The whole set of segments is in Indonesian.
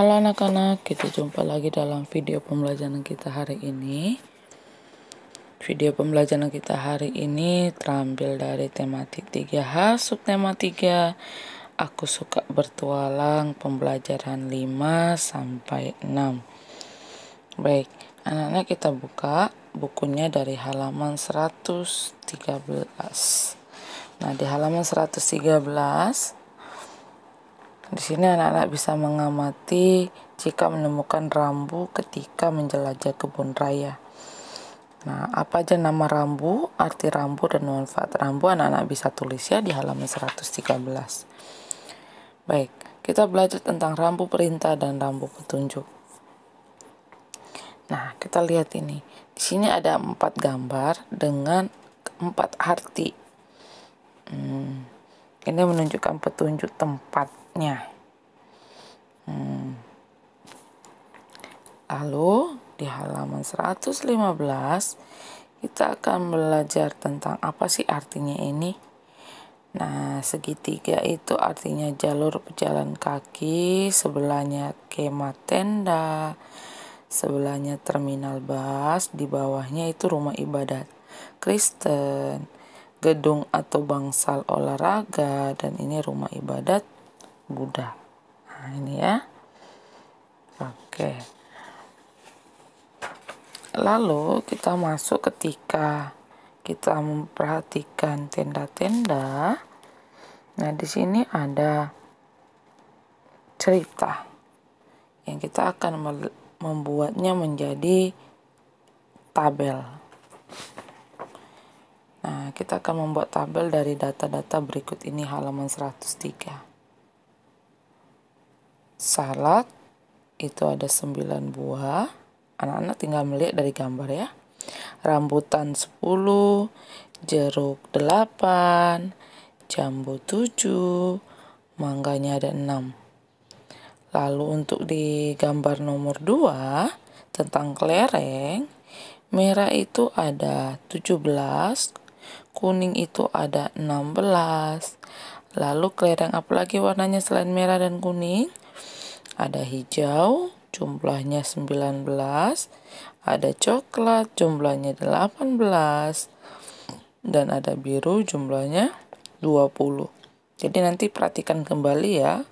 Halo anak-anak, kita jumpa lagi dalam video pembelajaran kita hari ini. Video pembelajaran kita hari ini terambil dari tematik 3H, subtema 3, Aku Suka Bertualang, pembelajaran 5 sampai 6. Baik, anak-anak kita buka bukunya dari halaman 113. Nah, di halaman 113 di sini anak-anak bisa mengamati jika menemukan rambu ketika menjelajah kebun raya. Nah, apa aja nama rambu, arti rambu, dan manfaat rambu anak-anak bisa tulis ya di halaman 113. Baik, kita belajar tentang rambu perintah dan rambu petunjuk. Nah, kita lihat ini. Di sini ada 4 gambar dengan 4 arti. Ini menunjukkan petunjuk tempatnya. Lalu di halaman 115 kita akan belajar tentang apa sih artinya ini. Nah, segitiga itu artinya jalur pejalan kaki, sebelahnya kemah tenda, sebelahnya terminal bus, di bawahnya itu rumah ibadat Kristen, gedung atau bangsal olahraga, dan ini rumah ibadat Buddha. Nah, ini ya. Oke. Lalu kita masuk ketika kita memperhatikan tenda-tenda. Nah, di sini ada cerita yang kita akan membuatnya menjadi tabel. Nah, kita akan membuat tabel dari data-data berikut ini halaman 103. Salad itu ada 9 buah. Anak-anak tinggal melihat dari gambar ya. Rambutan 10, jeruk 8, jambu 7, mangganya ada 6. Lalu untuk di gambar nomor 2 tentang kelereng, merah itu ada 17, kuning itu ada 16. Lalu kelereng apalagi warnanya selain merah dan kuning? Ada hijau, jumlahnya 19, ada coklat, jumlahnya 18, dan ada biru, jumlahnya 20. Jadi nanti perhatikan kembali ya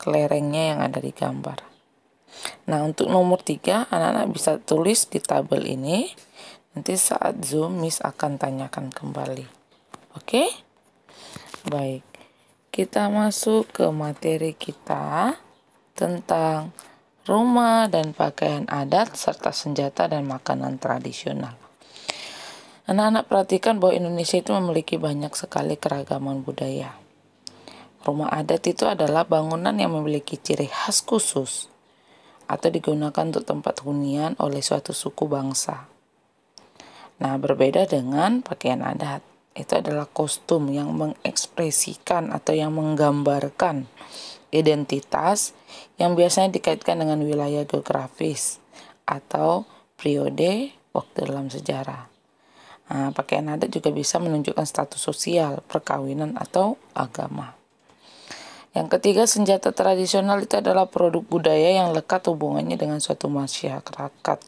kelerengnya yang ada di gambar. Nah, untuk nomor 3, anak-anak bisa tulis di tabel ini. Nanti saat Zoom, Miss akan tanyakan kembali. Oke? Baik. Kita masuk ke materi kita tentang rumah dan pakaian adat serta senjata dan makanan tradisional. Anak-anak perhatikan bahwa Indonesia itu memiliki banyak sekali keragaman budaya. Rumah adat itu adalah bangunan yang memiliki ciri khas khusus atau digunakan untuk tempat hunian oleh suatu suku bangsa. Nah, berbeda dengan pakaian adat. Itu adalah kostum yang mengekspresikan atau yang menggambarkan identitas yang biasanya dikaitkan dengan wilayah geografis atau periode waktu dalam sejarah. Nah, pakaian adat juga bisa menunjukkan status sosial, perkawinan, atau agama. Yang ketiga, senjata tradisional itu adalah produk budaya yang lekat hubungannya dengan suatu masyarakat.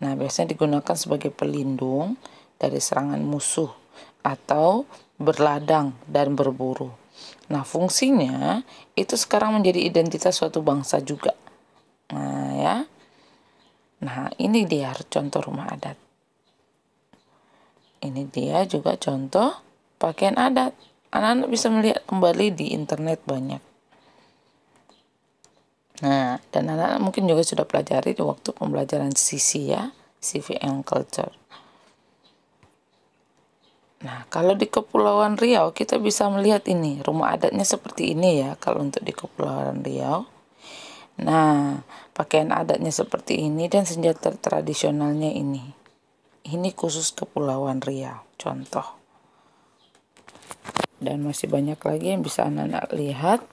Nah, biasanya digunakan sebagai pelindung dari serangan musuh atau berladang dan berburu. Nah, fungsinya itu sekarang menjadi identitas suatu bangsa juga. Nah, ya. Nah, ini dia contoh rumah adat. Ini dia juga contoh pakaian adat. Anak-anak bisa melihat kembali di internet banyak. Nah, dan anak-anak mungkin juga sudah pelajari di waktu pembelajaran CC ya, Civic and Culture. Nah, kalau di Kepulauan Riau kita bisa melihat ini, rumah adatnya seperti ini ya kalau untuk di Kepulauan Riau. Nah, pakaian adatnya seperti ini dan senjata tradisionalnya ini. Ini khusus Kepulauan Riau, contoh. Dan masih banyak lagi yang bisa anak-anak lihat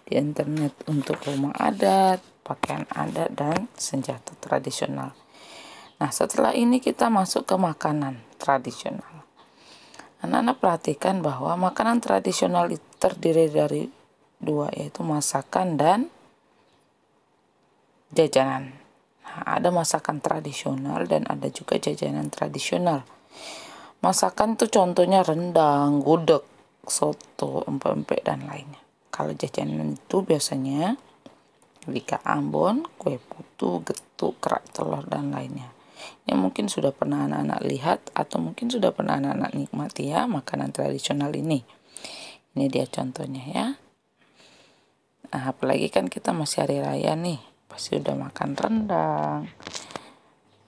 di internet untuk rumah adat, pakaian adat, dan senjata tradisional. Nah, setelah ini kita masuk ke makanan tradisional. Anak-anak perhatikan bahwa makanan tradisional terdiri dari 2, yaitu masakan dan jajanan. Nah, ada masakan tradisional dan ada juga jajanan tradisional. Masakan tuh contohnya rendang, gudeg, soto, empek-empek dan lainnya. Kalau jajanan itu biasanya bika Ambon, kue putu, getuk, kerak telur dan lainnya. Yang mungkin sudah pernah anak-anak lihat atau mungkin sudah pernah anak-anak nikmati ya makanan tradisional ini. Ini dia contohnya ya. Nah, apalagi kan kita masih hari raya nih, pasti udah makan rendang.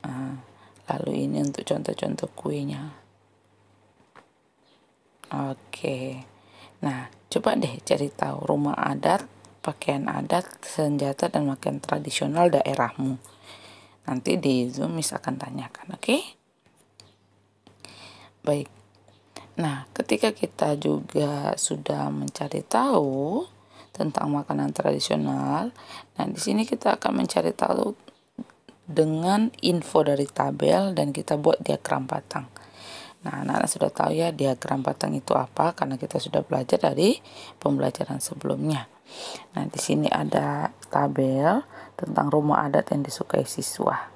Nah, lalu ini untuk contoh-contoh kuenya. Oke. Nah, coba deh cari tahu rumah adat, pakaian adat, senjata dan pakaian tradisional daerahmu. Nanti di Zoom Miss akan tanyakan, oke? Baik. Nah, ketika kita juga sudah mencari tahu tentang makanan tradisional, nah di sini kita akan mencari tahu dengan info dari tabel dan kita buat diagram batang. Nah, anak-anak sudah tahu ya diagram batang itu apa karena kita sudah belajar dari pembelajaran sebelumnya. Nah, di sini ada tabel tentang rumah adat yang disukai siswa.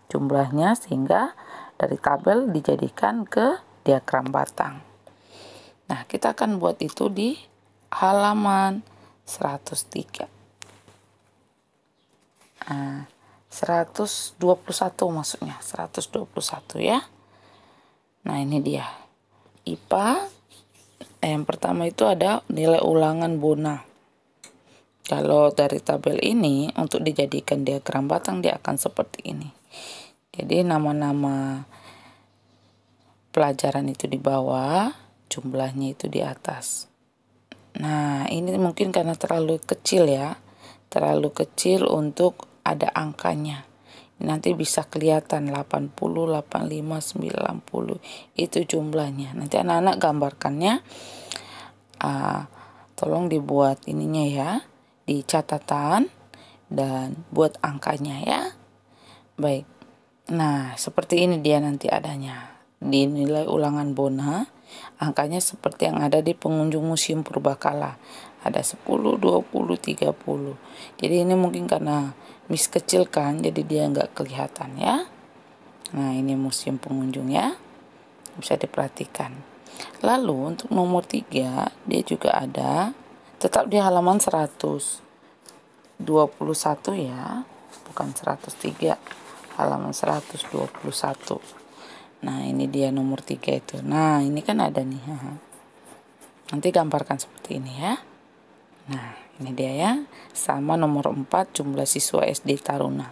Jumlahnya sehingga dari tabel dijadikan ke diagram batang. Nah, kita akan buat itu di halaman 103. 121 maksudnya, 121 ya. Nah, ini dia. IPA yang pertama itu ada nilai ulangan Bona. Kalau dari tabel ini untuk dijadikan diagram batang dia akan seperti ini. Jadi nama-nama pelajaran itu di bawah, jumlahnya itu di atas. Nah, ini mungkin karena terlalu kecil ya. Terlalu kecil untuk ada angkanya. Nanti bisa kelihatan 80, 85, 90 itu jumlahnya. Nanti anak-anak gambarkannya. Tolong dibuat ininya ya, di catatan dan buat angkanya ya. Baik. Nah, seperti ini dia nanti adanya. Di nilai ulangan Bona, angkanya seperti yang ada di pengunjung Museum Purbakala. Ada 10, 20, 30. Jadi ini mungkin karena Miss kecil kan, jadi dia nggak kelihatan ya. Nah, ini museum pengunjung ya. Bisa diperhatikan. Lalu untuk nomor 3, dia juga ada tetap di halaman 121 ya. Bukan 103, halaman 121. Nah, ini dia nomor 3 itu. Nah, ini kan ada nih. Nanti gambarkan seperti ini ya. Nah, ini dia ya. Sama nomor 4 jumlah siswa SD Taruna.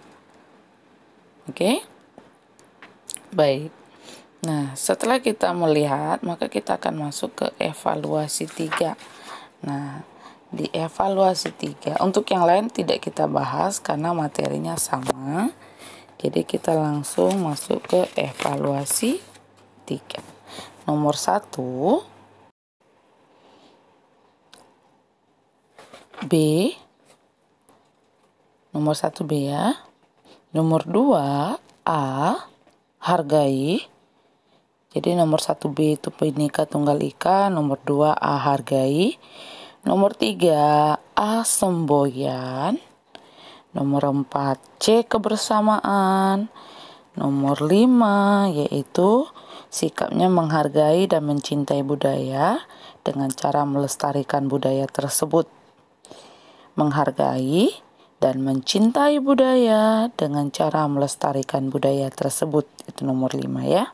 Oke? Baik. Nah, setelah kita melihat, maka kita akan masuk ke evaluasi 3. Nah, di evaluasi 3, untuk yang lain tidak kita bahas karena materinya sama. Jadi kita langsung masuk ke evaluasi 3. Nomor 1, B. Nomor 1 B ya. Nomor 2 A, hargai. Jadi nomor 1 B itu Bhinneka Tunggal Ika, nomor 2 A, hargai. Nomor 3 A, semboyan. Nomor 4 C, kebersamaan. Nomor 5 yaitu sikapnya menghargai dan mencintai budaya dengan cara melestarikan budaya tersebut. Menghargai dan mencintai budaya dengan cara melestarikan budaya tersebut. Itu nomor 5 ya.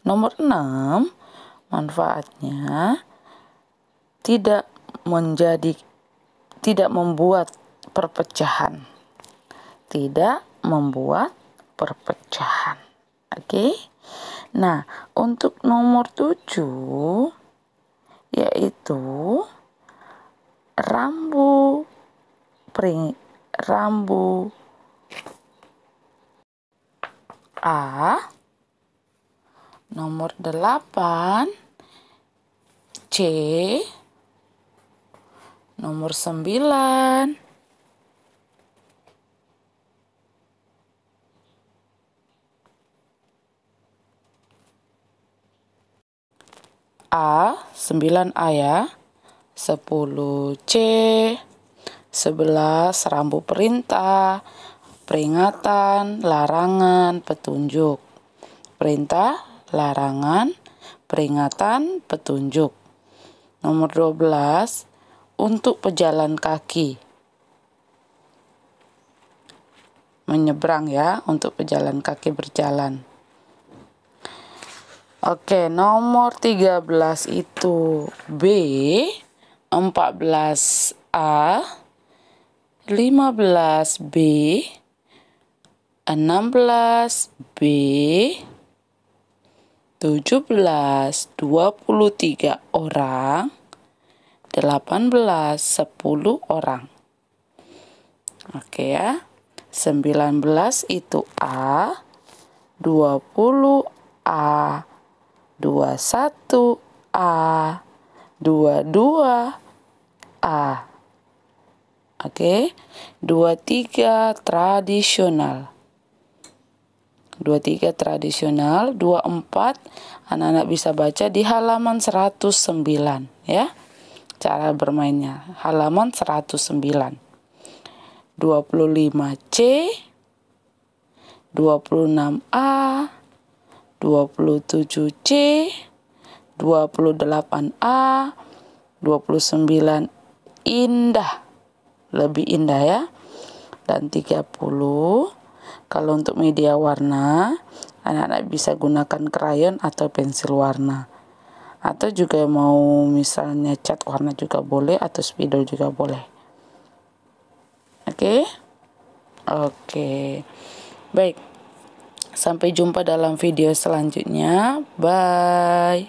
Nomor 6, manfaatnya tidak membuat perpecahan. Tidak membuat perpecahan. Oke. Nah, untuk nomor 7 yaitu rambu A. Nomor 8 C. Nomor 9 A, 9A ya. 10 C, 11 rambu perintah, peringatan, larangan, petunjuk. Perintah, larangan, peringatan, petunjuk. Nomor 12, untuk pejalan kaki. Menyeberang ya, untuk pejalan kaki berjalan. Oke, nomor 13 itu B, 14A, 15B, 16B, 17, 23 orang, 18, 10 orang. Oke ya. 19 itu A, 20 A, 21 A, 22 A. Oke. 23 tradisional. 24 anak-anak bisa baca di halaman 109 ya. Cara bermainnya halaman 109. 25C, 26A, 27C, 28A, 29 indah, lebih indah ya, dan 30. Kalau untuk media warna, anak-anak bisa gunakan krayon atau pensil warna, atau juga mau misalnya cat warna juga boleh, atau spidol juga boleh. Oke. Baik. Sampai jumpa dalam video selanjutnya. Bye.